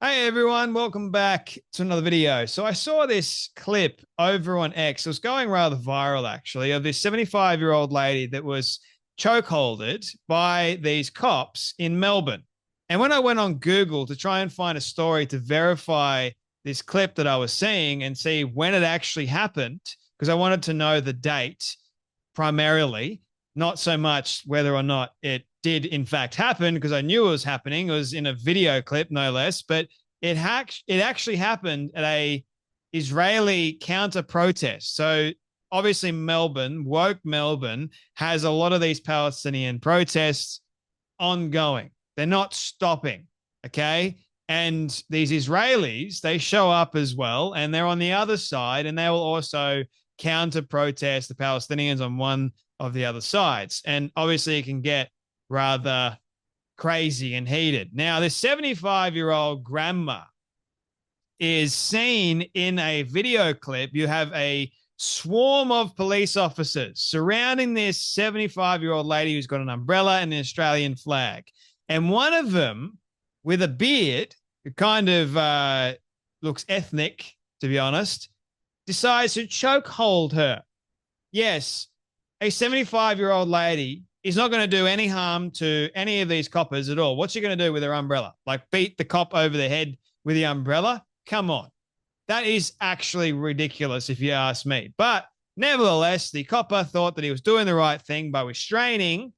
Hey everyone, welcome back to another video. So I saw this clip over on X. It was going rather viral actually, of this 75-year-old lady that was chokeholded by these cops in Melbourne. And when I went on Google to try and find a story to verify this clip that I was seeing and see when it actually happened, because I wanted to know the date primarily, not so much whether or not it did in fact happen, because I knew it was happening. It was in a video clip, no less, but it actually happened at a Israeli counter protest. So obviously Melbourne, woke Melbourne, has a lot of these Palestinian protests ongoing. They're not stopping. Okay. And these Israelis, they show up as well, and they're on the other side, and they will also counter protest the Palestinians on one of the other sides. And obviously, it can get rather crazy and heated. Now, this 75-year-old grandma is seen in a video clip. You have a swarm of police officers surrounding this 75-year-old lady who's got an umbrella and an Australian flag. And one of them, with a beard, who kind of looks ethnic, to be honest, decides to chokehold her. Yes, a 75-year-old lady is not going to do any harm to any of these coppers at all. What's she going to do with her umbrella? Like beat the cop over the head with the umbrella? Come on. That is actually ridiculous if you ask me. But nevertheless, the copper thought that he was doing the right thing by restraining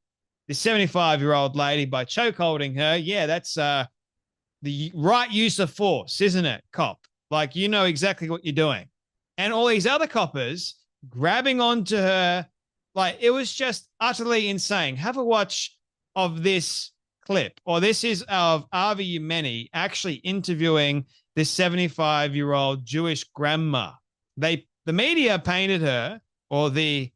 the 75-year-old lady by chokeholding her. Yeah, that's the right use of force, isn't it, cop? Like, you know exactly what you're doing. And all these other coppers grabbing onto her, like, it was just utterly insane. Have a watch of this clip, or this is of Avi Yemeni actually interviewing this 75-year-old Jewish grandma. The media painted her, or the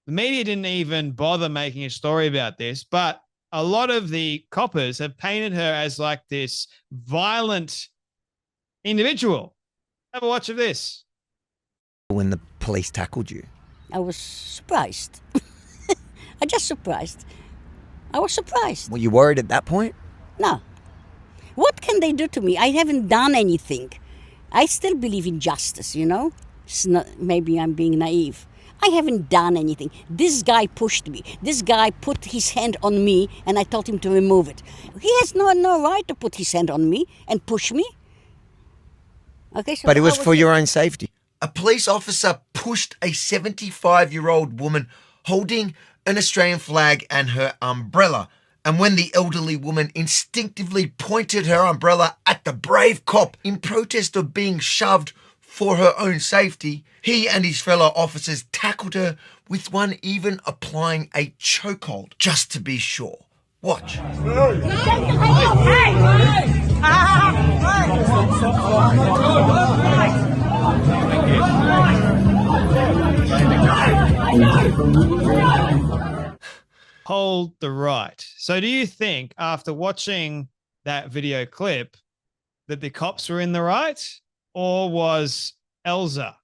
media didn't even bother making a story about this, but a lot of the coppers have painted her as like this violent individual. Have a watch of this. When the police tackled you? I was surprised. I just surprised. I was surprised. Were you worried at that point? No. What can they do to me? I haven't done anything. I still believe in justice, you know? It's not, maybe I'm being naive. I haven't done anything. This guy pushed me. This guy put his hand on me, and I told him to remove it. He has no right to put his hand on me and push me. Okay, so but it was for your own safety. A police officer pushed a 75-year-old woman holding an Australian flag and her umbrella. And when the elderly woman instinctively pointed her umbrella at the brave cop in protest of being shoved for her own safety, he and his fellow officers tackled her, with one even applying a chokehold, just to be sure. Watch. Hold the right. So do you think, after watching that video clip, that the cops were in the right, or was Elsa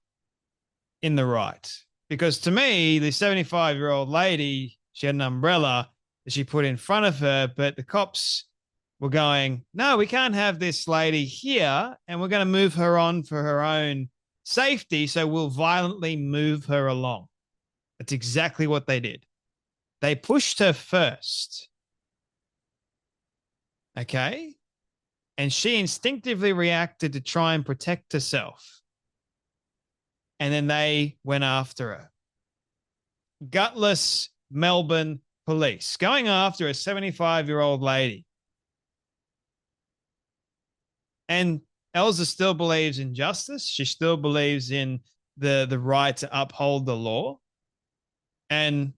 in the right? Because to me, the 75-year-old lady, she had an umbrella that she put in front of her, but the cops were going, no, we can't have this lady here, and we're going to move her on for her own safety, so we'll violently move her along. That's exactly what they did. They pushed her first. Okay? And she instinctively reacted to try and protect herself. And then they went after her. Gutless Melbourne police going after a 75-year-old lady. And Elsa still believes in justice. She still believes in the right to uphold the law. And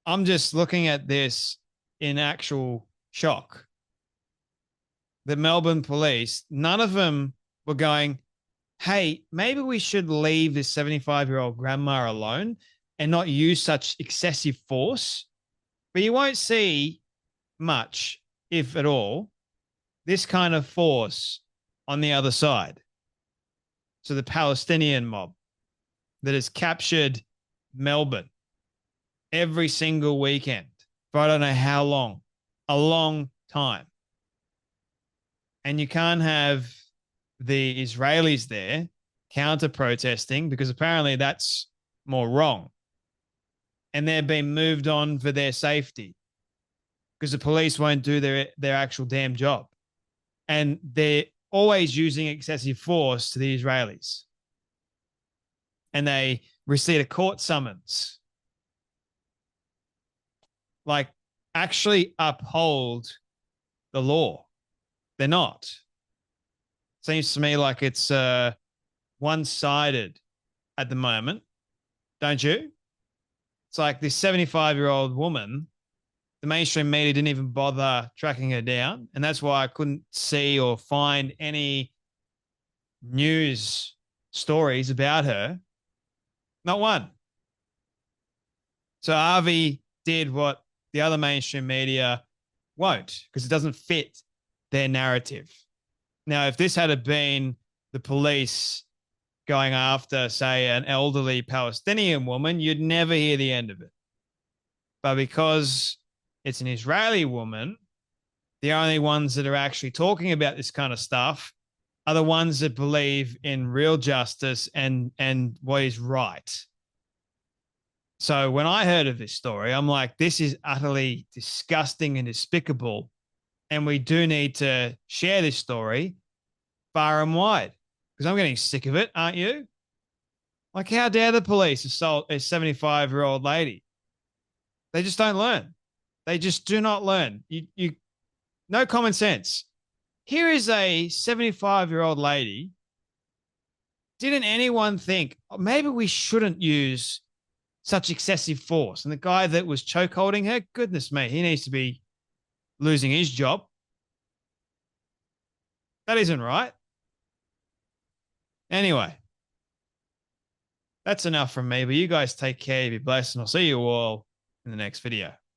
I'm just looking at this in actual shock. The Melbourne police, none of them were going, hey, maybe we should leave this 75-year-old grandma alone and not use such excessive force. But you won't see much, if at all, this kind of force on the other side. So the Palestinian mob that has captured Melbourne every single weekend for I don't know how long, a long time. And you can't have the Israelis there counter protesting because apparently that's more wrong. And they're being moved on for their safety because the police won't do their actual damn job. And they're always using excessive force to the Israelis. And they receive a court summons. Like, actually uphold the law. They're not. Seems to me like it's one-sided at the moment, don't you? It's like this 75-year-old woman, the mainstream media didn't even bother tracking her down. And that's why I couldn't see or find any news stories about her. Not one. So Harvey did what the other mainstream media won't, because it doesn't fit their narrative. Now, if this had been the police going after, say, an elderly Palestinian woman, you'd never hear the end of it. But because it's an Israeli woman, the only ones that are actually talking about this kind of stuff are the ones that believe in real justice and what is right. So when I heard of this story, I'm like, this is utterly disgusting and despicable. And we do need to share this story far and wide because I'm getting sick of it, aren't you? Like, how dare the police assault a 75-year-old lady? They just don't learn. They just do not learn. You no common sense. Here is a 75-year-old lady. Didn't anyone think, oh, maybe we shouldn't use such excessive force? And the guy that was chokeholding her, goodness me, he needs to be losing his job. That isn't right. Anyway, that's enough from me, but you guys take care, be blessed, and I'll see you all in the next video.